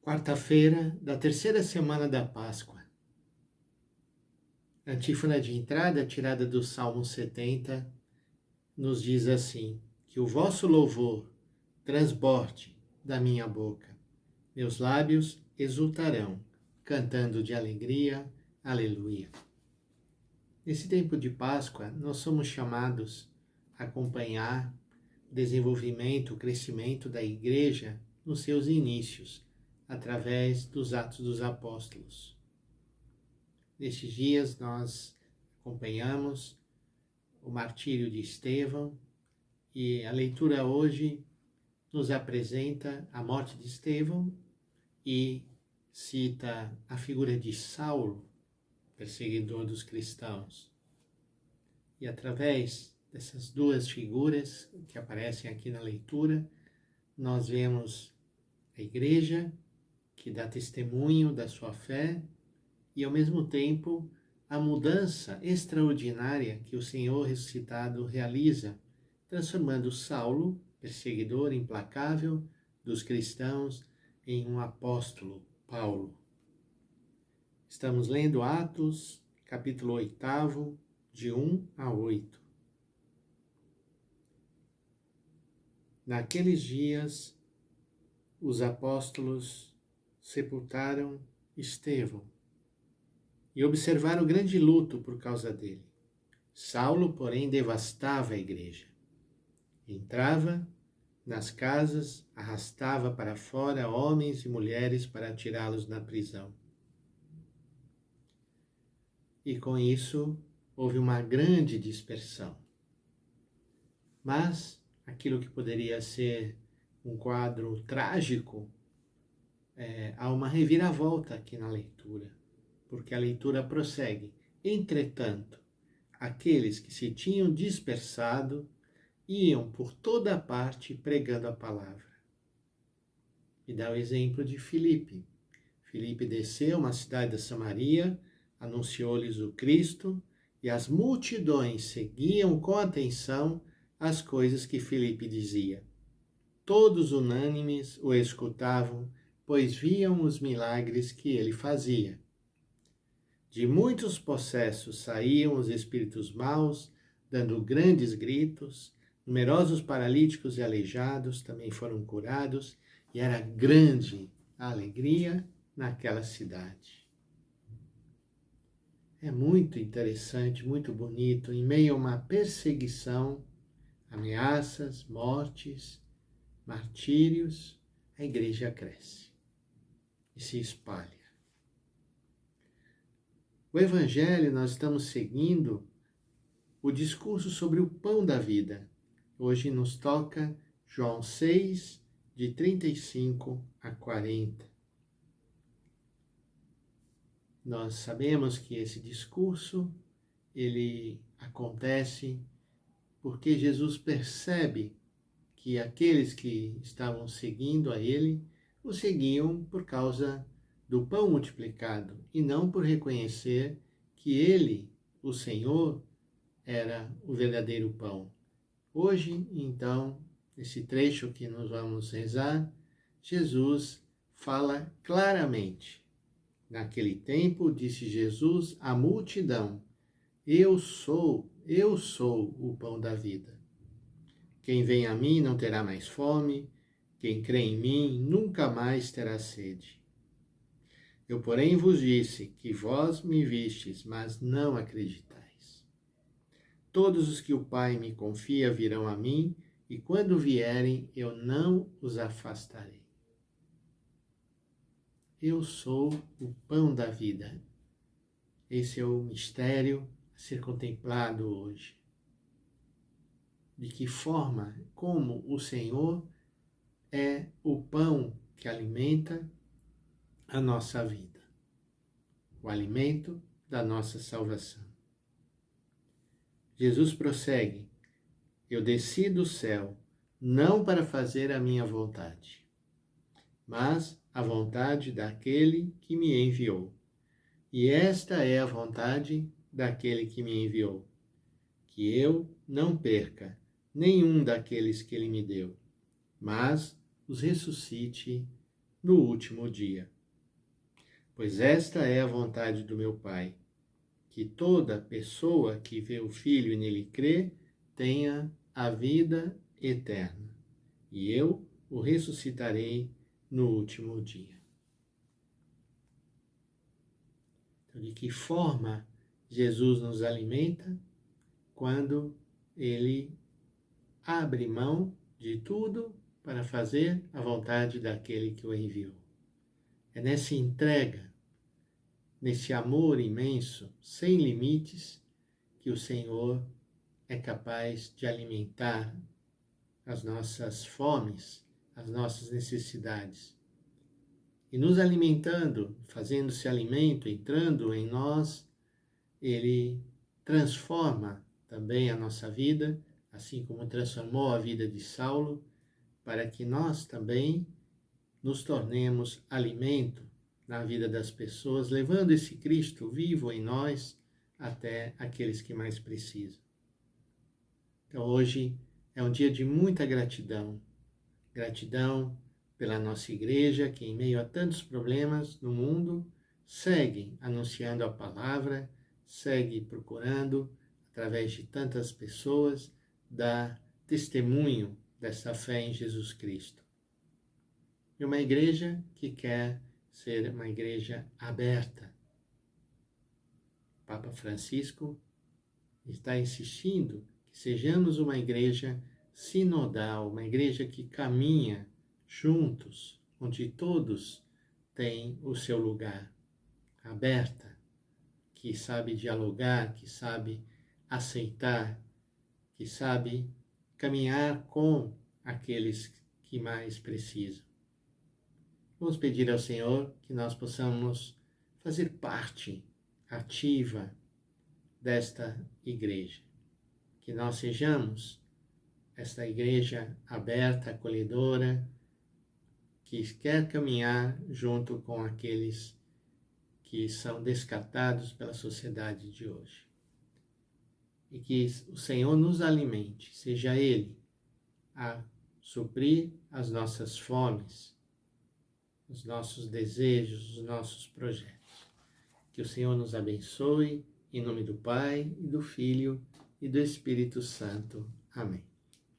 Quarta-feira da terceira semana da Páscoa. A antífona de entrada, tirada do Salmo 70, nos diz assim: que o vosso louvor transborde da minha boca. Meus lábios exultarão, cantando de alegria, aleluia. Nesse tempo de Páscoa, nós somos chamados a acompanhar o desenvolvimento, o crescimento da igreja nos seus inícios, através dos Atos dos Apóstolos. Nestes dias nós acompanhamos o martírio de Estevão e a leitura hoje nos apresenta a morte de Estevão e cita a figura de Saulo, perseguidor dos cristãos. E através dessas duas figuras que aparecem aqui na leitura, nós vemos a igreja que dá testemunho da sua fé e, ao mesmo tempo, a mudança extraordinária que o Senhor ressuscitado realiza, transformando Saulo, perseguidor implacável dos cristãos, em um apóstolo, Paulo. Estamos lendo Atos, capítulo 8, de 1 a 8. Naqueles dias, os apóstolos sepultaram Estevão e observaram grande luto por causa dele. Saulo, porém, devastava a igreja. Entrava nas casas, arrastava para fora homens e mulheres para atirá-los na prisão. E com isso houve uma grande dispersão. Mas aquilo que poderia ser um quadro trágico, há uma reviravolta aqui na leitura, porque a leitura prossegue. Entretanto, aqueles que se tinham dispersado iam por toda parte pregando a palavra. E dá o exemplo de Filipe. Filipe desceu a uma cidade da Samaria, anunciou-lhes o Cristo, e as multidões seguiam com atenção as coisas que Filipe dizia. Todos unânimes o escutavam, pois viam os milagres que ele fazia. De muitos possessos saíam os espíritos maus, dando grandes gritos. Numerosos paralíticos e aleijados também foram curados, e era grande a alegria naquela cidade. É muito interessante, muito bonito, em meio a uma perseguição, ameaças, mortes, martírios, a igreja cresce e se espalha. O Evangelho, nós estamos seguindo o discurso sobre o pão da vida. Hoje nos toca João 6, de 35 a 40. Nós sabemos que esse discurso, ele acontece porque Jesus percebe que aqueles que estavam seguindo a ele, o seguiam por causa do pão multiplicado e não por reconhecer que ele, o Senhor, era o verdadeiro pão. Hoje, então, nesse trecho que nós vamos rezar, Jesus fala claramente. Naquele tempo, disse Jesus à multidão: Eu sou o pão da vida. Quem vem a mim não terá mais fome, quem crê em mim nunca mais terá sede. Eu, porém, vos disse que vós me vistes, mas não acreditais. Todos os que o Pai me confia virão a mim, e quando vierem, eu não os afastarei. Eu sou o pão da vida. Esse é o mistério a ser contemplado hoje. De que forma, como o Senhor é o pão que alimenta a nossa vida, o alimento da nossa salvação. Jesus prossegue: Eu desci do céu, não para fazer a minha vontade, mas a vontade daquele que me enviou. E esta é a vontade daquele que me enviou, que eu não perca nenhum daqueles que ele me deu, mas os ressuscite no último dia. Pois esta é a vontade do meu Pai, que toda pessoa que vê o Filho e nele crê tenha a vida eterna, e eu o ressuscitarei no último dia. Então, de que forma Jesus nos alimenta? Quando ele abre mão de tudo para fazer a vontade daquele que o enviou. É nessa entrega, nesse amor imenso, sem limites, que o Senhor é capaz de alimentar as nossas fomes, as nossas necessidades. E nos alimentando, fazendo-se alimento, entrando em nós, ele transforma também a nossa vida, assim como transformou a vida de Saulo, para que nós também nos tornemos alimento na vida das pessoas, levando esse Cristo vivo em nós até aqueles que mais precisam. Então hoje é um dia de muita gratidão. Gratidão pela nossa igreja, que em meio a tantos problemas no mundo, segue anunciando a palavra, segue procurando, através de tantas pessoas, dar testemunho dessa fé em Jesus Cristo. E uma igreja que quer ser uma igreja aberta. O Papa Francisco está insistindo que sejamos uma igreja sinodal, uma igreja que caminha juntos, onde todos têm o seu lugar, aberta, que sabe dialogar, que sabe aceitar, que sabe caminhar com aqueles que mais precisam. Vamos pedir ao Senhor que nós possamos fazer parte ativa desta igreja. Que nós sejamos esta igreja aberta, acolhedora, que quer caminhar junto com aqueles que são descartados pela sociedade de hoje. E que o Senhor nos alimente, seja Ele a suprir as nossas fomes, os nossos desejos, os nossos projetos. Que o Senhor nos abençoe, em nome do Pai, e do Filho, e do Espírito Santo. Amém.